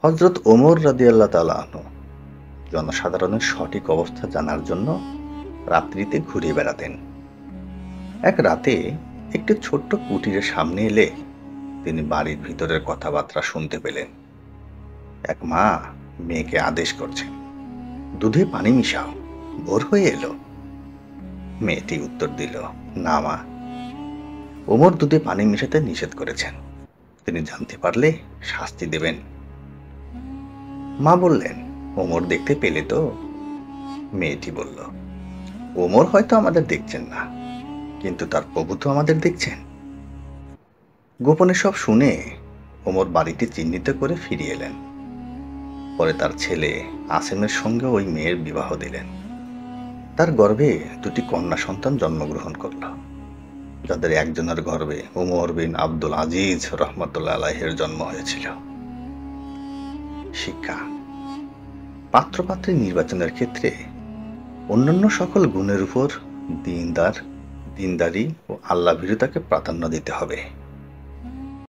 হযরত ওমর রাদিয়াল্লাহু তাআলা আনহু জনসাধারণের সঠিক অবস্থা জানার জন্য রাত্রিতে ঘুরে বেড়াতেন। এক রাতে একটি ছোট্ট কুটিরের সামনে এলে তিনি বাড়ির ভিতরের কথাবার্তা শুনতে পেলেন। এক মা মেয়েকে আদেশ করছেন, দুধে পানি মিশাও, ভোর হয়ে এলো। মেয়েটি উত্তর দিল, না মা, ওমর দুধে পানি মেশাতে নিষেধ করেছেন, তিনি জানতে পারলে শাস্তি দেবেন। মা বললেন, ওমর দেখতে পেলে তো? মেয়েটি বলল, ওমর হয়তো আমাদের দেখছেন না, কিন্তু তার প্রভু তো আমাদের দেখছেন। গোপনে সব শুনে ওমর বাড়িটি চিহ্নিত করে ফিরে এলেন। পরে তার ছেলে আসেমের সঙ্গে ওই মেয়ের বিবাহ দিলেন। তার গর্ভে দুটি কন্যা সন্তান জন্মগ্রহণ করল, যাদের একজনের গর্ভে ওমর বিন আব্দুল আজিজ রহমতুল্লাহ আলাইহির জন্ম হয়েছিল। শিক্ষা: পাত্রপাত্রী নির্বাচনের ক্ষেত্রে অন্যান্য সকল গুণের উপর দিনদারি ও আল্লাহ ভীরুতাকে প্রাধান্য দিতে হবে।